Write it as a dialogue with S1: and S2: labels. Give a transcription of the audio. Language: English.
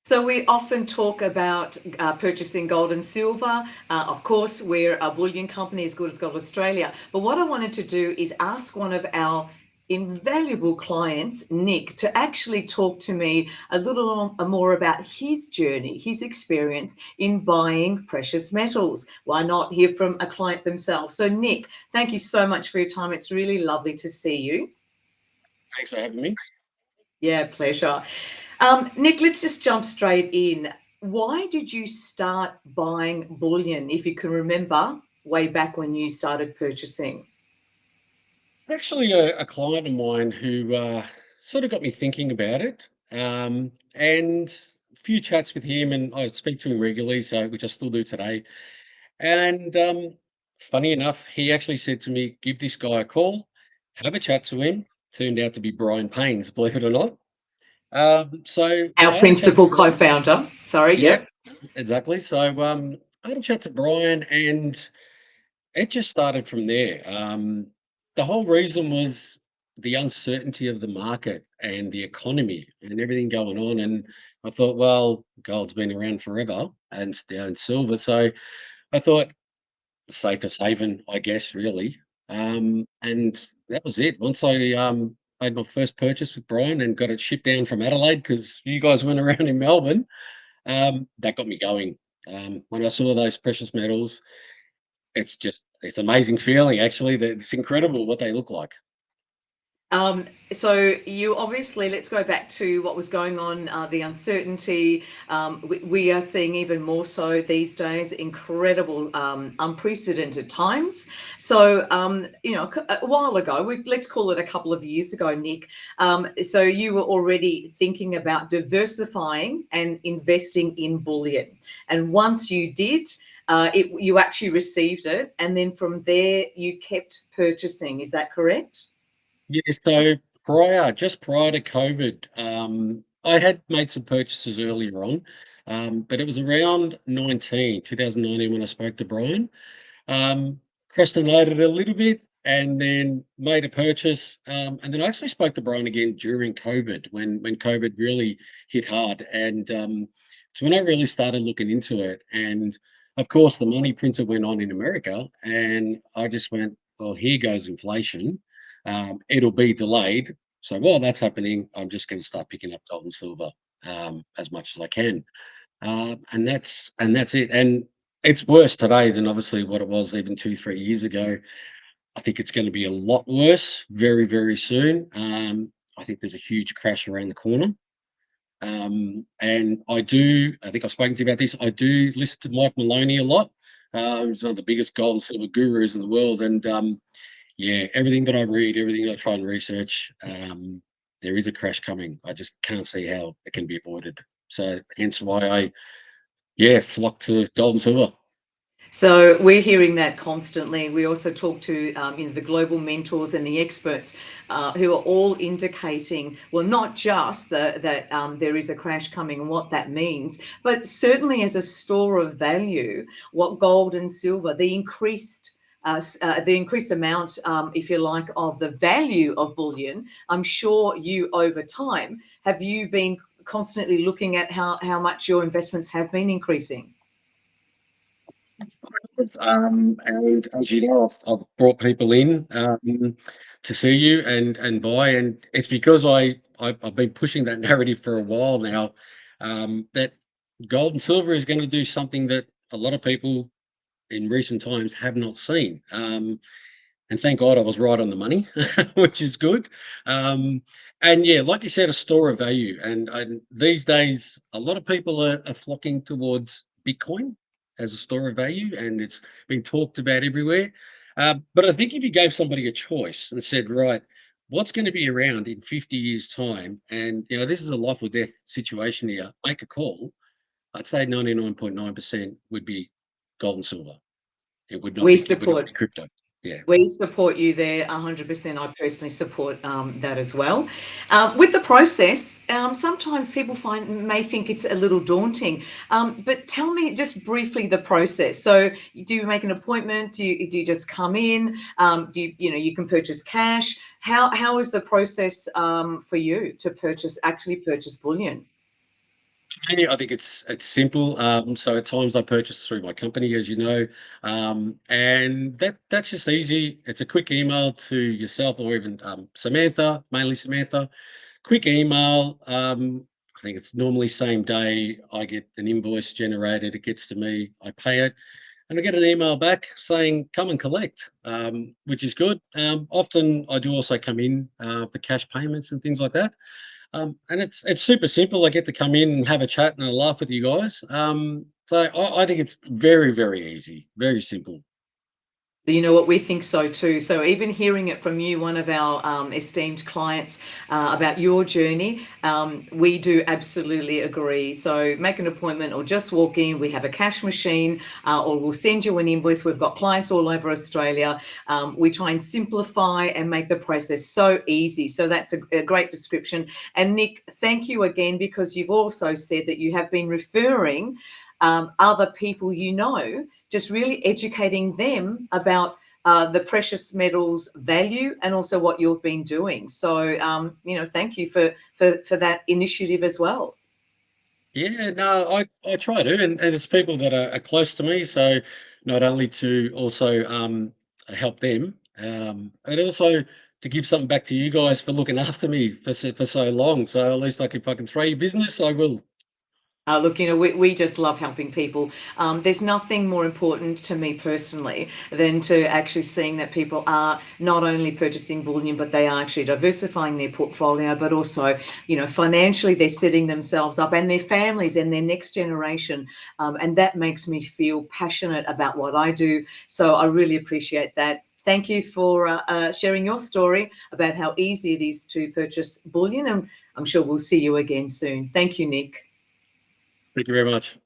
S1: So we often talk about purchasing gold and silver. Of course, we're a bullion company as good as Gold Australia. But what I wanted to do is ask one of our invaluable clients, Nick, to actually talk to me a little more about his journey, his experience in buying precious metals. Why not hear from a client themselves? So, Nick, thank you so much for your time. It's really lovely to see you.
S2: Thanks for having me.
S1: Yeah, pleasure. Nick, let's just jump straight in. Why did you start buying bullion, if you can remember, way back when you started purchasing?
S2: It's actually a client of mine who sort of got me thinking about it, and a few chats with him, and I speak to him regularly, so which I still do today. And funny enough, he actually said to me, "Give this guy a call, have a chat to him." Turned out to be Brian Paynes, believe it or not. So
S1: Our
S2: I had a chat to
S1: principal
S2: Brian.
S1: co-founder. Sorry,
S2: Yeah,
S1: yep.
S2: exactly. So I had a chat to Brian, and it just started from there. The whole reason was the uncertainty of the market and the economy and everything going on. And I thought, well, gold's been around forever and silver. So I thought the safest haven, I guess, really. And that was it. Once I made my first purchase with Brian and got it shipped down from Adelaide because you guys went around in Melbourne, that got me going. When I saw those precious metals, it's amazing feeling actually, that it's incredible what they look like.
S1: So you obviously, let's go back to what was going on, the uncertainty. We are seeing even more so these days, incredible, unprecedented times. So, a while ago, let's call it a couple of years ago, Nick. So you were already thinking about diversifying and investing in bullion. And once you did, you actually received it. And then from there, you kept purchasing. Is that correct?
S2: Yeah, so just prior to COVID, I had made some purchases earlier on, but it was around 2019 when I spoke to Brian. Procrastinated a little bit and then made a purchase. And then I actually spoke to Brian again during COVID when COVID really hit hard. And it's when I really started looking into it. And of course, the money printer went on in America. And I just went, well, here goes inflation. It'll be delayed. So while that's happening, I'm just going to start picking up gold and silver as much as I can. And that's it. And it's worse today than obviously what it was even 2, 3 years ago. I think it's going to be a lot worse very, very soon. I think there's a huge crash around the corner. And I think I've spoken to you about this. I do listen to Mike Maloney a lot. He's one of the biggest gold and silver gurus in the world. And yeah, everything that I read, everything I try and research, there is a crash coming. I just can't see how it can be avoided. So hence why flock to gold and silver.
S1: So we're hearing that constantly. We also talk to the global mentors and the experts who are all indicating, well, not just that there is a crash coming and what that means, but certainly as a store of value, what gold and silver, the increased amount, if you like, of the value of bullion. I'm sure you, over time, have you been constantly looking at how much your investments have been increasing?
S2: And as you know, I've brought people in to see you and buy, and it's because I've been pushing that narrative for a while now, that gold and silver is going to do something that a lot of people in recent times have not seen. And thank God I was right on the money, which is good. Um, and yeah, like you said, a store of value. And these days, a lot of people are flocking towards Bitcoin as a store of value, and it's been talked about everywhere. But I think if you gave somebody a choice and said, right, what's going to be around in 50 years' time, and this is a life or death situation here, make a call. I'd say 99.9% would be gold and silver.
S1: We
S2: It would not
S1: support
S2: be crypto. Yeah.
S1: We support you there 100%. I personally support that as well. With the process, sometimes people may think it's a little daunting, but tell me just briefly the process. So, do you make an appointment? Do you just come in? You can purchase cash? How is the process for you to actually purchase bullion?
S2: I think it's simple. So at times I purchase through my company, as you know, and that's just easy. It's a quick email to yourself or even Samantha, mainly Samantha. Quick email. I think it's normally same day. I get an invoice generated. It gets to me. I pay it, and I get an email back saying come and collect, which is good. Often I do also come in for cash payments and things like that. And it's super simple. I get to come in and have a chat and a laugh with you guys. So I think it's very, very easy, very simple.
S1: You know what, we think so too. So even hearing it from you, one of our esteemed clients, about your journey, we do absolutely agree. So make an appointment or just walk in. We have a cash machine, or we'll send you an invoice. We've got clients all over Australia. We try and simplify and make the process so easy. So that's a great description. And Nick, thank you again, because you've also said that you have been referring other people you know, just really educating them about the precious metals value and also what you've been doing. So, thank you for that initiative as well.
S2: Yeah, no, I try to, and it's people that are close to me. So not only to also help them, and also to give something back to you guys for looking after me for so long. So at least like if I can throw your business, I will.
S1: Look, we just love helping people. There's nothing more important to me personally than to actually seeing that people are not only purchasing bullion, but they are actually diversifying their portfolio, but also, financially they're setting themselves up and their families and their next generation. And that makes me feel passionate about what I do. So I really appreciate that. Thank you for sharing your story about how easy it is to purchase bullion. And I'm sure we'll see you again soon. Thank you, Nick.
S2: Thank you very much.